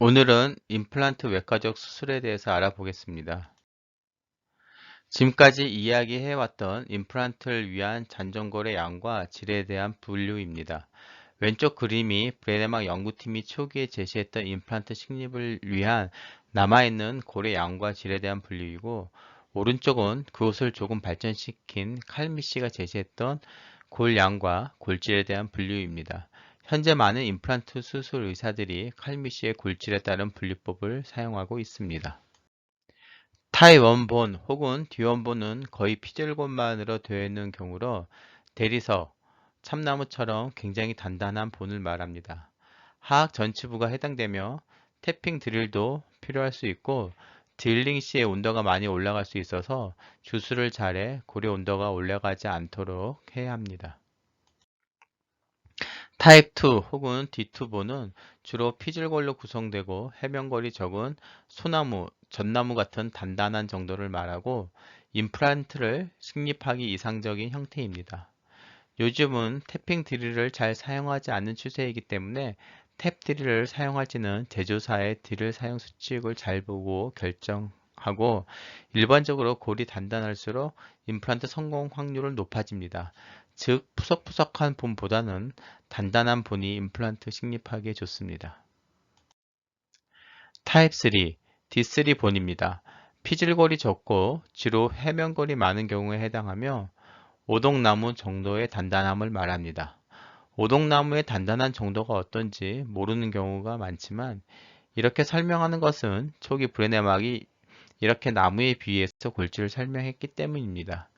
오늘은 임플란트 외과적 수술에 대해서 알아보겠습니다. 지금까지 이야기해왔던 임플란트를 위한 잔존골의 양과 질에 대한 분류입니다. 왼쪽 그림이 브레네막 연구팀이 초기에 제시했던 임플란트 식립을 위한 남아있는 골의 양과 질에 대한 분류이고, 오른쪽은 그것을 조금 발전시킨 칼미 씨가 제시했던 골 양과 골질에 대한 분류입니다. 현재 많은 임플란트 수술 의사들이 칼미 씨의 골질에 따른 분류법을 사용하고 있습니다. 타입 1본 혹은 뒤원본은 거의 피절곤만으로 되어 있는 경우로 대리석, 참나무처럼 굉장히 단단한 본을 말합니다. 하악 전치부가 해당되며 태핑 드릴도 필요할 수 있고, 드릴링 시에 온도가 많이 올라갈 수 있어서 주술을 잘해 고리 온도가 올라가지 않도록 해야 합니다. 타입 2 혹은 D2본은 주로 피질골로 구성되고 해면골이 적은 소나무, 전나무 같은 단단한 정도를 말하고, 임플란트를 식립하기 이상적인 형태입니다. 요즘은 태핑 드릴을 잘 사용하지 않는 추세이기 때문에 탭 드릴을 사용할지는 제조사의 드릴 사용 수칙을 잘 보고 결정하고, 일반적으로 골이 단단할수록 임플란트 성공 확률은 높아집니다. 즉, 푸석푸석한 본보다는 단단한 본이 임플란트 식립하기에 좋습니다. 타입 3, D3 본입니다. 피질골이 적고 주로 해면골이 많은 경우에 해당하며 오동나무 정도의 단단함을 말합니다. 오동나무의 단단한 정도가 어떤지 모르는 경우가 많지만, 이렇게 설명하는 것은 초기 브레네막이 이렇게 나무에 비해서 골질을 설명했기 때문입니다.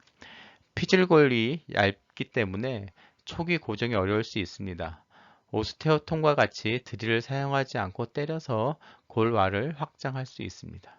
피질골이 얇기 때문에 초기 고정이 어려울 수 있습니다. 오스테오통과 같이 드릴을 사용하지 않고 때려서 골와를 확장할 수 있습니다.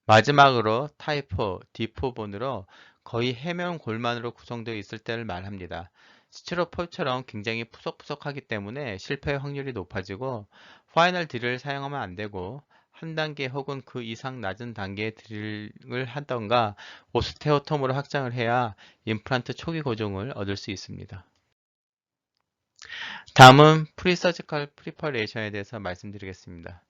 마지막으로 타입 4, D4본으로 거의 해면 골만으로 구성되어 있을 때를 말합니다. 스티로폼처럼 굉장히 푸석푸석하기 때문에 실패 확률이 높아지고, 파이널 드릴을 사용하면 안 되고, 한 단계 혹은 그 이상 낮은 단계의 드릴을 하던가 오스테오톰으로 확장을 해야 임플란트 초기 고정을 얻을 수 있습니다. 다음은 프리서지컬 프리퍼레이션에 대해서 말씀드리겠습니다.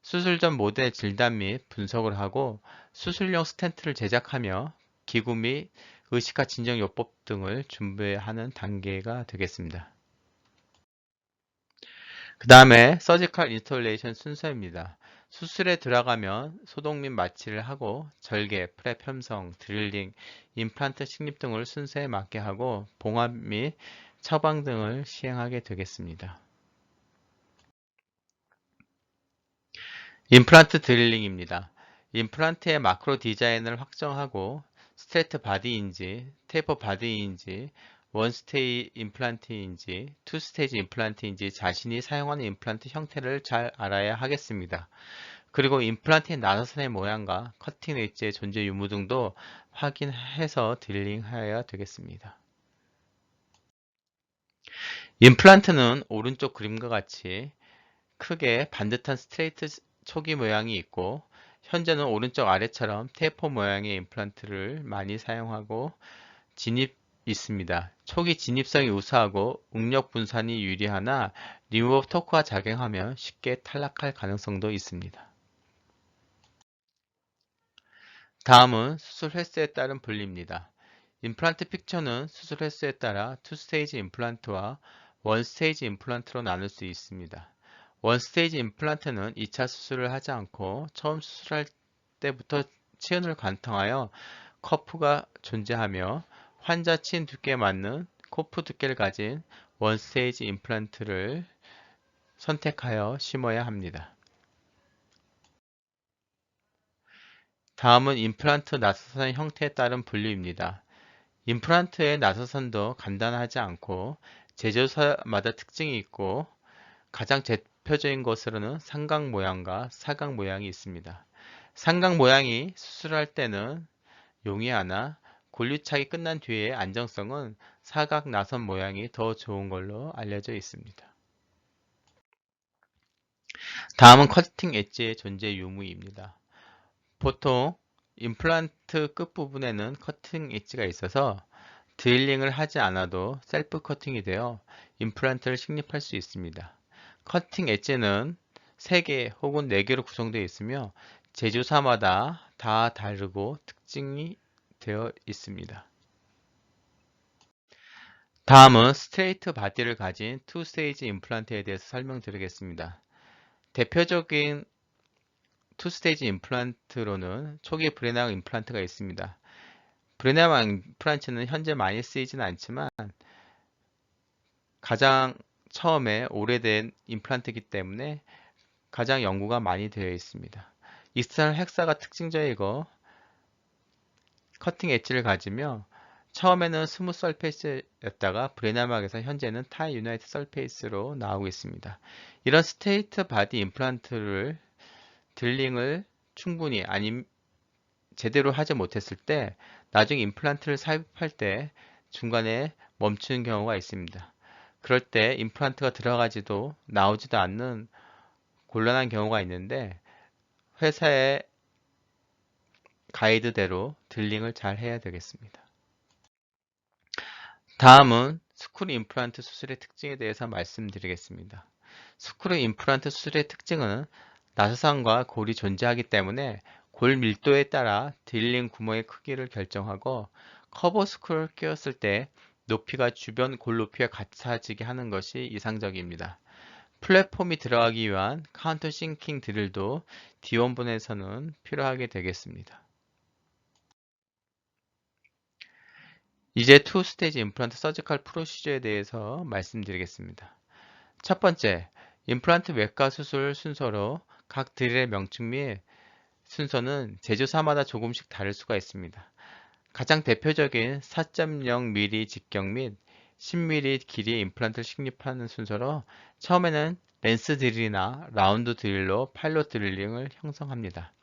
수술 전 모델 진단 및 분석을 하고 수술용 스텐트를 제작하며 기구 및 의식화 진정 요법 등을 준비하는 단계가 되겠습니다. 그 다음에 서지컬 인스톨레이션 순서입니다. 수술에 들어가면 소독 및 마취를 하고 절개, 프랩 편성, 드릴링, 임플란트 식립 등을 순서에 맞게 하고 봉합 및 처방 등을 시행하게 되겠습니다. 임플란트 드릴링입니다. 임플란트의 마크로 디자인을 확정하고 스트레이트 바디인지, 테이퍼 바디인지, 원스테이 임플란트인지, 투스테이지 임플란트인지 자신이 사용하는 임플란트 형태를 잘 알아야 하겠습니다. 그리고 임플란트의 나사선의 모양과 커팅 엣지의 존재 유무 등도 확인해서 드릴링해야 되겠습니다. 임플란트는 오른쪽 그림과 같이 크게 반듯한 스트레이트 초기 모양이 있고, 현재는 오른쪽 아래처럼 테이퍼 모양의 임플란트를 많이 사용하고 진입 있습니다. 초기 진입성이 우수하고 응력 분산이 유리하나 리무버 토크가 작용하면 쉽게 탈락할 가능성도 있습니다. 다음은 수술 횟수에 따른 분리입니다. 임플란트 픽처는 수술 횟수에 따라 2스테이지 임플란트와 1스테이지 임플란트로 나눌 수 있습니다. 원스테이지 임플란트는 2차 수술을 하지 않고 처음 수술할 때부터 치은을 관통하여 커프가 존재하며 환자 치은 두께에 맞는 코프 두께를 가진 원스테이지 임플란트를 선택하여 심어야 합니다. 다음은 임플란트 나사선 형태에 따른 분류입니다. 임플란트의 나사선도 간단하지 않고 제조사마다 특징이 있고, 가장 대표적인 것으로는 삼각 모양과 사각 모양이 있습니다. 삼각 모양이 수술할 때는 용이하나 골류착이 끝난 뒤의 안정성은 사각 나선 모양이 더 좋은 걸로 알려져 있습니다. 다음은 커팅 엣지의 존재 유무입니다. 보통 임플란트 끝부분에는 커팅 엣지가 있어서 드릴링을 하지 않아도 셀프 커팅이 되어 임플란트를 식립할 수 있습니다. 커팅 엣지는 3개 혹은 4개로 구성되어 있으며 제조사마다 다 다르고 특징이 되어 있습니다. 다음은 스트레이트 바디를 가진 투 스테이지 임플란트에 대해서 설명드리겠습니다. 대표적인 투 스테이지 임플란트로는 초기 브레낭 임플란트가 있습니다. 브레낭 임플란트는 현재 많이 쓰이지는 않지만 가장 처음에 오래된 임플란트이기 때문에 가장 연구가 많이 되어 있습니다. 익스터널 헥사가 특징적이고 커팅 엣지를 가지며 처음에는 스무스 설페이스였다가 브레나막에서 현재는 타이 유나이트 설페이스로 나오고 있습니다. 이런 스테이트 바디 임플란트를 딜링을 충분히 아님 제대로 하지 못했을 때 나중에 임플란트를 삽입할 때 중간에 멈추는 경우가 있습니다. 그럴 때 임플란트가 들어가지도 나오지도 않는 곤란한 경우가 있는데 회사의 가이드대로 딜링을 잘 해야 되겠습니다. 다음은 스크류 임플란트 수술의 특징에 대해서 말씀드리겠습니다. 스크류 임플란트 수술의 특징은 나사선과 골이 존재하기 때문에 골 밀도에 따라 딜링 구멍의 크기를 결정하고 커버 스크류를 끼웠을 때 높이가 주변 골 높이와 같아지게 하는 것이 이상적입니다. 플랫폼이 들어가기 위한 카운터 싱킹 드릴도 D1본에서는 필요하게 되겠습니다. 이제 투 스테이지 임플란트 서지컬 프로시저에 대해서 말씀드리겠습니다. 첫 번째, 임플란트 외과 수술 순서로 각 드릴의 명칭 및 순서는 제조사마다 조금씩 다를 수가 있습니다. 가장 대표적인 4.0mm 직경 및 10mm 길이의 임플란트를 식립하는 순서로 처음에는 랜스 드릴이나 라운드 드릴로 파일럿 드릴링을 형성합니다.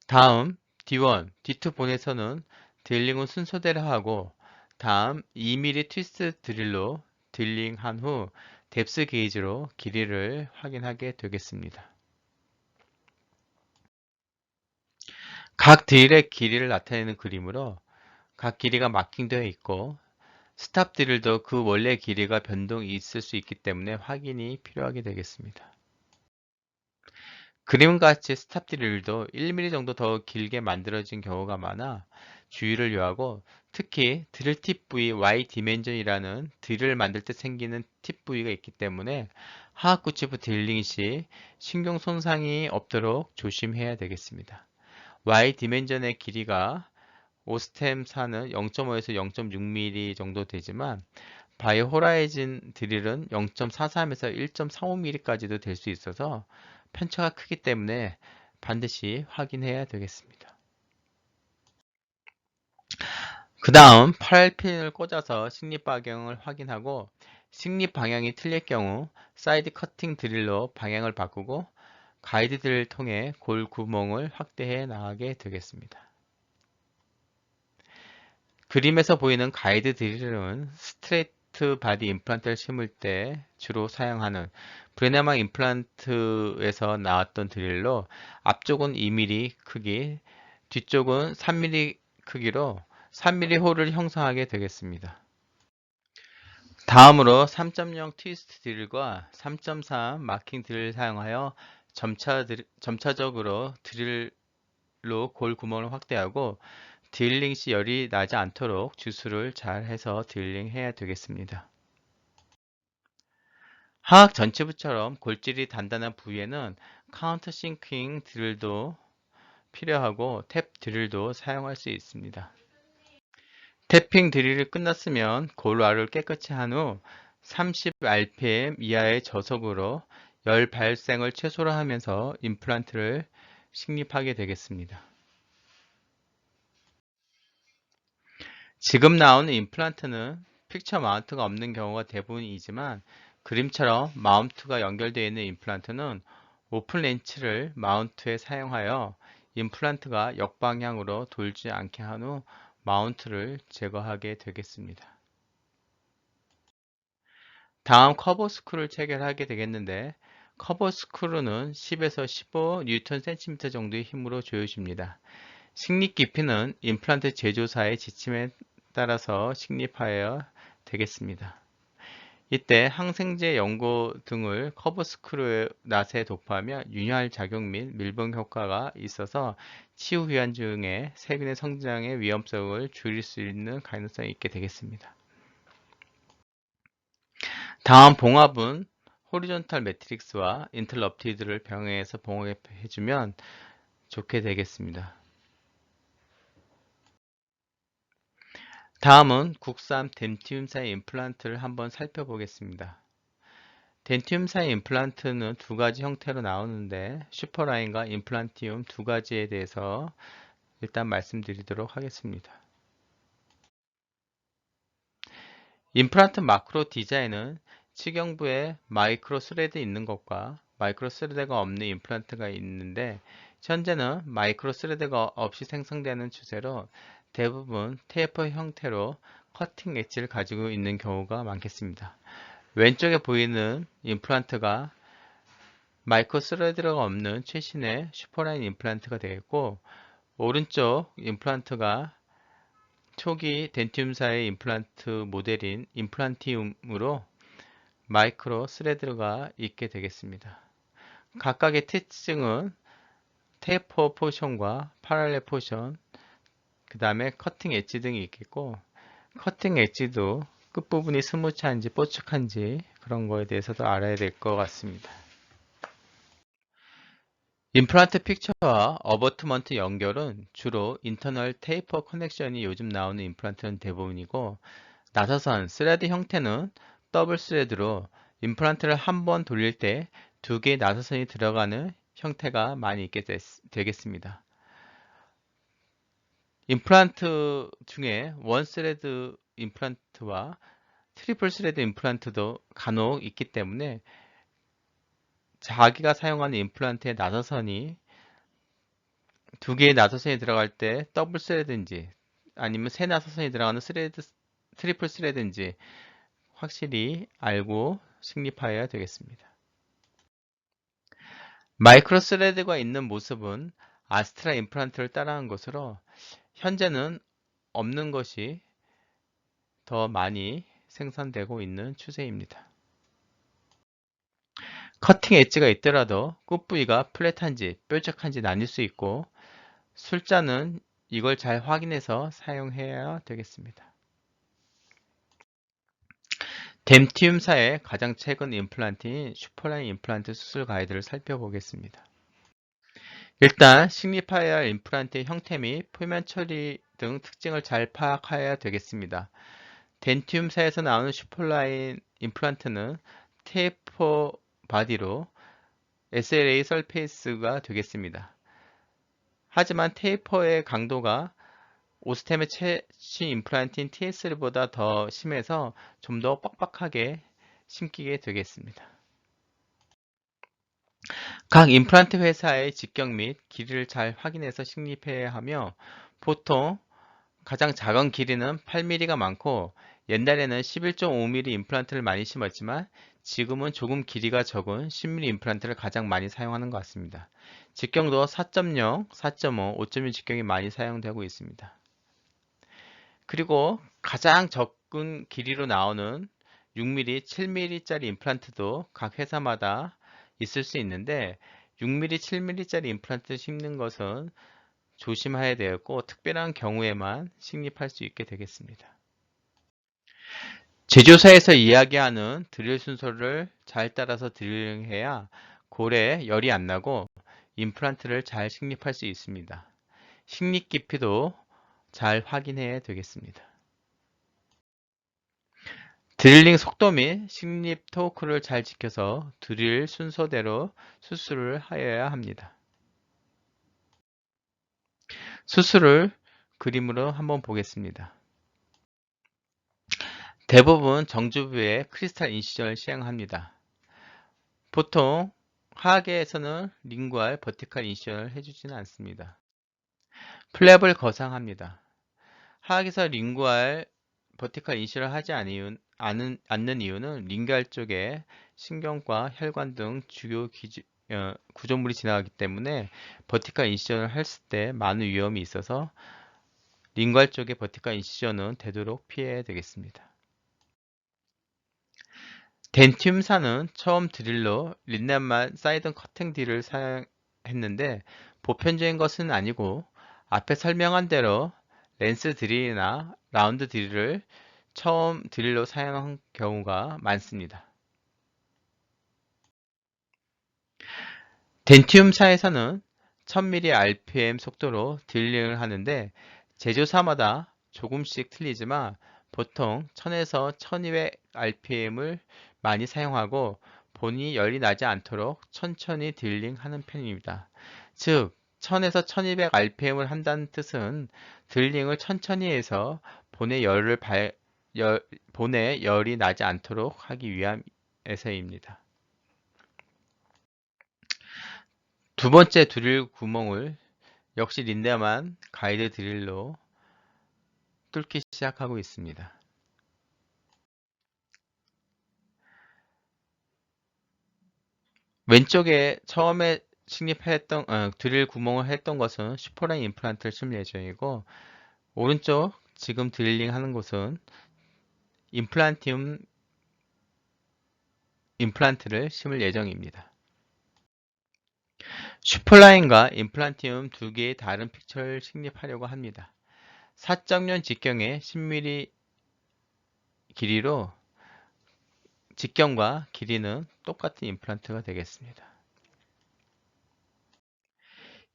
다음 D1, D2 본에서는 딜링은 순서대로 하고 다음 2mm 트위스트 드릴로 딜링한 후 뎁스 게이지로 길이를 확인하게 되겠습니다. 각 드릴의 길이를 나타내는 그림으로 각 길이가 마킹되어 있고 스탑 드릴도 그 원래 길이가 변동이 있을 수 있기 때문에 확인이 필요하게 되겠습니다. 그림같이 스탑 드릴도 1mm 정도 더 길게 만들어진 경우가 많아 주의를 요하고 특히 드릴 팁 부위 Y 디멘전이라는 드릴을 만들 때 생기는 팁 부위가 있기 때문에 하악구치부 딜링 시 신경 손상이 없도록 조심해야 되겠습니다. Y 디멘전의 길이가 오스템 4는 0.5에서 0.6mm 정도 되지만 바이 호라이즌 드릴은 0.43에서 1.35mm까지도 될 수 있어서 편차가 크기 때문에 반드시 확인해야 되겠습니다. 그 다음 8핀을 꽂아서 식립 방향을 확인하고 식립 방향이 틀릴 경우 사이드 커팅 드릴로 방향을 바꾸고 가이드 드릴을 통해 골 구멍을 확대해 나가게 되겠습니다. 그림에서 보이는 가이드 드릴은 스트레이트 바디 임플란트를 심을 때 주로 사용하는 브레네망 임플란트에서 나왔던 드릴로 앞쪽은 2mm 크기, 뒤쪽은 3mm 크기로 3mm 홀을 형성하게 되겠습니다. 다음으로 3.0 트위스트 드릴과 3.3 마킹 드릴을 사용하여 점차적으로 드릴로 골 구멍을 확대하고 딜링 시 열이 나지 않도록 주수를 잘 해서 딜링 해야 되겠습니다. 하악 전체부처럼 골질이 단단한 부위에는 카운터 싱킹 드릴도 필요하고 탭 드릴도 사용할 수 있습니다. 탭핑 드릴이 끝났으면 골와를 깨끗이 한 후 30rpm 이하의 저속으로 열 발생을 최소로 하면서 임플란트를 식립하게 되겠습니다. 지금 나오는 임플란트는 픽처 마운트가 없는 경우가 대부분이지만 그림처럼 마운트가 연결되어 있는 임플란트는 오픈 렌치를 마운트에 사용하여 임플란트가 역방향으로 돌지 않게 한 후 마운트를 제거하게 되겠습니다. 다음 커버 스크루를 체결하게 되겠는데 커버 스크루는 10에서 15 뉴턴 센티미터 정도의 힘으로 조여집니다. 식립 깊이는 임플란트 제조사의 지침에 따라서 식립하여야 되겠습니다. 이때 항생제 연고 등을 커브스크루낫에 도포하면 윤활 작용 및 밀봉 효과가 있어서 치유휴환증의 세균의 성장의 위험성을 줄일 수 있는 가능성이 있게 되겠습니다. 다음 봉합은 호리존탈 매트릭스와 인터럽티드를 병행해서 봉합해주면 좋게 되겠습니다. 다음은 국산 덴티움사의 임플란트를 한번 살펴보겠습니다. 덴티움사의 임플란트는 두 가지 형태로 나오는데 슈퍼라인과 임플란티움 두 가지에 대해서 일단 말씀드리도록 하겠습니다. 임플란트 마크로 디자인은 치경부에 마이크로 스레드 있는 것과 마이크로 스레드가 없는 임플란트가 있는데 현재는 마이크로 스레드가 없이 생성되는 추세로 대부분 테이프 형태로 커팅 엣지를 가지고 있는 경우가 많겠습니다. 왼쪽에 보이는 임플란트가 마이크로 스레드가 없는 최신의 슈퍼라인 임플란트가 되겠고 오른쪽 임플란트가 초기 덴티움사의 임플란트 모델인 임플란티움으로 마이크로 스레드가 있게 되겠습니다. 각각의 특징은 테이퍼 포션과 파랄렐 포션, 그 다음에 커팅 엣지 등이 있겠고 커팅 엣지도 끝부분이 스무치한지 뽀쭉한지 그런 거에 대해서도 알아야 될 것 같습니다. 임플란트 픽처와 어버트먼트 연결은 주로 인터널 테이퍼 커넥션이 요즘 나오는 임플란트는 대부분이고 나사선 스레드 형태는 더블 스레드로 임플란트를 한 번 돌릴 때 두 개의 나사선이 들어가는 형태가 많이 있게 되겠습니다. 임플란트 중에 원 스레드 임플란트와 트리플 스레드 임플란트도 간혹 있기 때문에 자기가 사용하는 임플란트의 나사선이 두 개의 나사선이 들어갈 때 더블 스레드인지 아니면 세 나사선이 들어가는 트리플 스레드인지 확실히 알고 식립하여야 되겠습니다. 마이크로 스레드가 있는 모습은 아스트라 임플란트를 따라한 것으로 현재는 없는 것이 더 많이 생산되고 있는 추세입니다. 커팅 엣지가 있더라도 끝부위가 플랫한지 뾰족한지 나뉠 수 있고 술자는 이걸 잘 확인해서 사용해야 되겠습니다. 덴티움사의 가장 최근 임플란트인 슈퍼라인 임플란트 수술 가이드를 살펴보겠습니다. 일단 식립하여야 할 임플란트의 형태 및 표면 처리 등 특징을 잘 파악해야 되겠습니다. 덴티움사에서 나오는 슈퍼라인 임플란트는 테이퍼 바디로 SLA 설페이스가 되겠습니다. 하지만 테이퍼의 강도가 오스템의 최신 임플란트인 TSL보다 더 심해서 좀 더 빡빡하게 심기게 되겠습니다. 각 임플란트 회사의 직경 및 길이를 잘 확인해서 식립해야 하며 보통 가장 작은 길이는 8mm가 많고 옛날에는 11.5mm 임플란트를 많이 심었지만 지금은 조금 길이가 적은 10mm 임플란트를 가장 많이 사용하는 것 같습니다. 직경도 4.0, 4.5, 5.1 직경이 많이 사용되고 있습니다. 그리고 가장 적은 길이로 나오는 6mm, 7mm짜리 임플란트도 각 회사마다 있을 수 있는데 6mm, 7mm짜리 임플란트 심는 것은 조심해야 되었고 특별한 경우에만 식립할 수 있게 되겠습니다. 제조사에서 이야기하는 드릴 순서를 잘 따라서 드릴링해야 골에 열이 안 나고 임플란트를 잘 식립할 수 있습니다. 식립 깊이도 잘 확인해야 되겠습니다. 드릴링 속도 및 식립 토크를 잘 지켜서 드릴 순서대로 수술을 하여야 합니다. 수술을 그림으로 한번 보겠습니다. 대부분 정주부에 크리스탈 인시전을 시행합니다. 보통 하계에서는 링구알 버티칼 인시전을 해주지는 않습니다. 플랩을 거상합니다. 하악에서 링구알 버티칼 인시를 하지 않는 이유는 링구알 쪽에 신경과 혈관 등 주요 구조물이 지나가기 때문에 버티칼 인시전을 했을 때 많은 위험이 있어서 링구알 쪽의 버티칼 인시전은 되도록 피해야 되겠습니다. 덴튬사는 처음 드릴로 린넨만 사이드 커팅 딜을 사용했는데 보편적인 것은 아니고 앞에 설명한 대로 랜스 드릴이나 라운드 드릴을 처음 드릴로 사용한 경우가 많습니다. 덴튬사에서는 1000mm RPM 속도로 딜링을 하는데 제조사마다 조금씩 틀리지만 보통 1000에서 1200 RPM을 많이 사용하고 본이 열이 나지 않도록 천천히 딜링하는 편입니다. 즉 1000에서 1200 RPM을 한다는 뜻은 딜링을 천천히 해서 본에 열이 나지 않도록 하기 위함에서입니다. 두 번째 드릴 구멍을 역시 린넨만 가이드 드릴로 뚫기 시작하고 있습니다. 왼쪽에 처음에 식립했던 드릴 구멍을 했던 것은 슈퍼라인 임플란트를 심을 예정이고 오른쪽 지금 드릴링 하는 곳은 임플란트를 심을 예정입니다. 슈퍼라인과 임플란티움 두 개의 다른 픽처를 식립하려고 합니다. 사정면 직경의 10mm 길이로 직경과 길이는 똑같은 임플란트가 되겠습니다.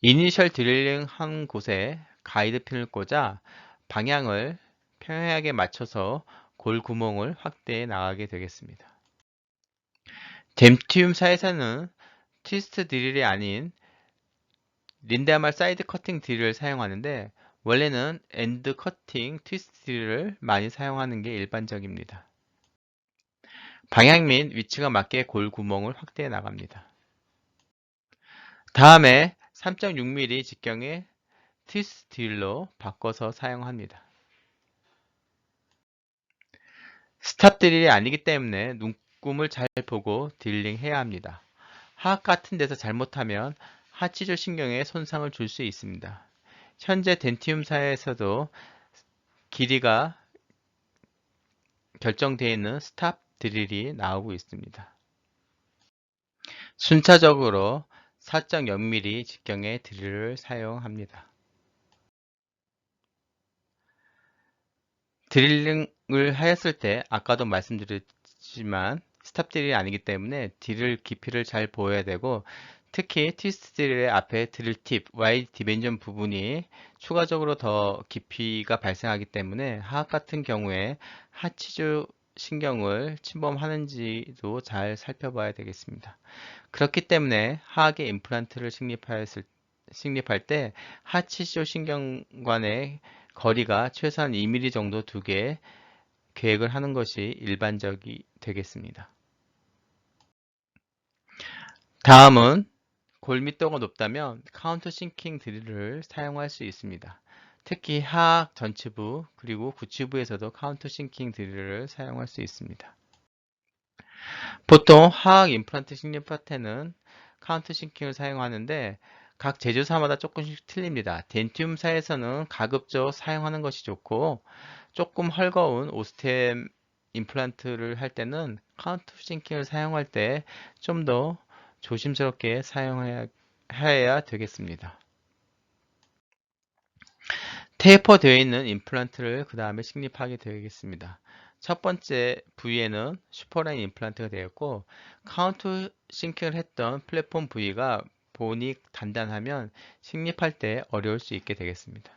이니셜 드릴링 한 곳에 가이드핀을 꽂아 방향을 평행하게 맞춰서 골 구멍을 확대해 나가게 되겠습니다. 댐티움사에서는 트위스트 드릴이 아닌 린데말 사이드 커팅 드릴을 사용하는데 원래는 엔드 커팅 트위스트 드릴을 많이 사용하는 게 일반적입니다. 방향 및 위치가 맞게 골 구멍을 확대해 나갑니다. 다음에 3.6mm 직경의 트위스트 드릴로 바꿔서 사용합니다. 스탑 드릴이 아니기 때문에 눈금을 잘 보고 딜링 해야 합니다. 하악 같은 데서 잘못하면 하치조 신경에 손상을 줄 수 있습니다. 현재 덴티움사에서도 길이가 결정되어 있는 스탑 드릴이 나오고 있습니다. 순차적으로 4.0mm 직경의 드릴을 사용합니다. 드릴링을 하였을 때 아까도 말씀드렸지만 스탑 드릴이 아니기 때문에 드릴 깊이를 잘 보여야 되고 특히 트위스트 드릴의 앞에 드릴 팁, Y 디멘전 부분이 추가적으로 더 깊이가 발생하기 때문에 하악 같은 경우에 하치주 신경을 침범하는지도 잘 살펴봐야 되겠습니다. 그렇기 때문에 하악의 임플란트를 식립할 때 하치주 신경관의 거리가 최소한 2mm 정도 두게 계획을 하는 것이 일반적이 되겠습니다. 다음은 골밀도가 높다면 카운터 싱킹 드릴을 사용할 수 있습니다. 특히 하악 전치부 그리고 구치부에서도 카운터 싱킹 드릴을 사용할 수 있습니다. 보통 하악 임플란트 식립할 때는 카운터 싱킹을 사용하는데 각 제조사마다 조금씩 틀립니다. 덴튬사에서는 가급적 사용하는 것이 좋고 조금 헐거운 오스템 임플란트를 할 때는 카운터 싱킹을 사용할 때 좀 더 조심스럽게 사용해야 되겠습니다. 테이퍼 되어 있는 임플란트를 그 다음에 식립하게 되겠습니다. 첫 번째 부위에는 슈퍼라인 임플란트가 되었고 카운터 싱킹을 했던 플랫폼 부위가 본이 단단하면 식립할 때 어려울 수 있게 되겠습니다.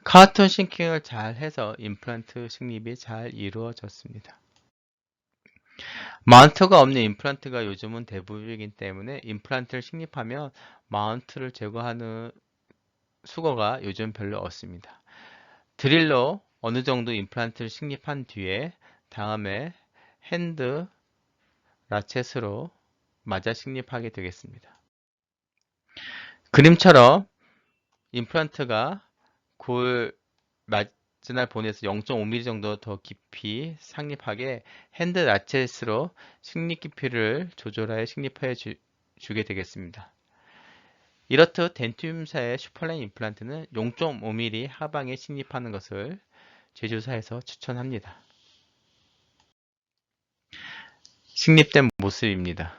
카운터 싱킹을 잘 해서 임플란트 식립이 잘 이루어졌습니다. 마운트가 없는 임플란트가 요즘은 대부분이기 때문에 임플란트를 식립하면 마운트를 제거하는 수거가 요즘 별로 없습니다. 드릴로 어느 정도 임플란트를 식립한 뒤에 다음에 핸드 라쳇으로 맞아 식립하게 되겠습니다. 그림처럼 임플란트가 골 마지날 본에서 0.5mm 정도 더 깊이 상립하게 핸드 라쳇으로 식립 깊이를 조절하여 식립하여 주게 되겠습니다. 이렇듯 덴튬사의 슈퍼라인 임플란트는 0.5mm 하방에 식립하는 것을 제조사에서 추천합니다. 식립된 모습입니다.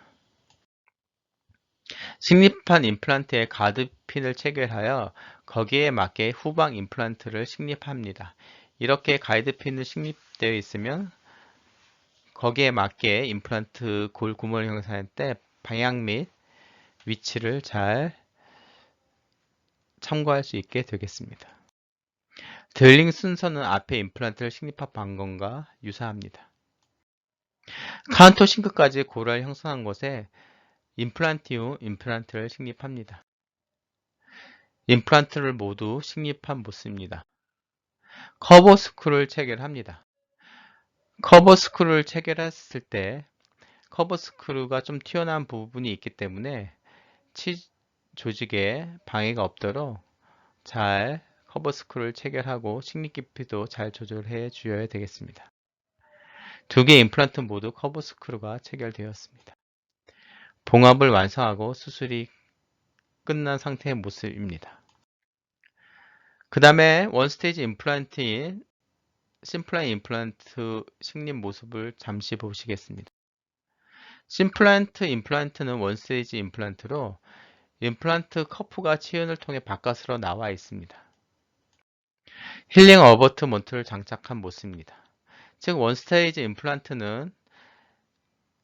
식립한 임플란트에 가드핀을 체결하여 거기에 맞게 후방 임플란트를 식립합니다. 이렇게 가이드핀을 식립되어 있으면 거기에 맞게 임플란트 골 구멍을 형성할 때 방향 및 위치를 잘 참고할 수 있게 되겠습니다. 드릴링 순서는 앞에 임플란트를 식립한 방법과 유사합니다. 카운터 싱크까지 골을 형성한 곳에 임플란트 후 임플란트를 식립합니다. 임플란트를 모두 식립한 모습입니다. 커버 스크루를 체결합니다. 커버 스크루를 체결했을 때 커버 스크루가 좀 튀어나온 부분이 있기 때문에 조직에 방해가 없도록 잘 커버 스크루를 체결하고 식립 깊이도 잘 조절해 주어야 되겠습니다. 두 개의 임플란트 모두 커버 스크루가 체결되었습니다. 봉합을 완성하고 수술이 끝난 상태의 모습입니다. 그 다음에 원스테이지 임플란트인 심플라인 임플란트 식립 모습을 잠시 보시겠습니다. 심플란트 임플란트는 원스테이지 임플란트로 임플란트 커프가 치윤을 통해 바깥으로 나와 있습니다. 힐링 어버트먼트를 장착한 모습입니다. 즉 원스테이지 임플란트는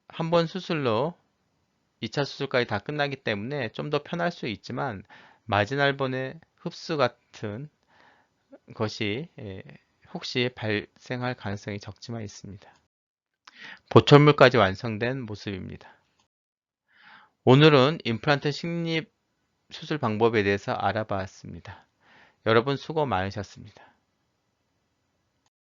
한 번 수술로 2차 수술까지 다 끝나기 때문에 좀 더 편할 수 있지만 마지날본의 흡수 같은 것이 혹시 발생할 가능성이 적지만 있습니다. 보철물까지 완성된 모습입니다. 오늘은 임플란트 식립 수술 방법에 대해서 알아봤습니다. 여러분 수고 많으셨습니다.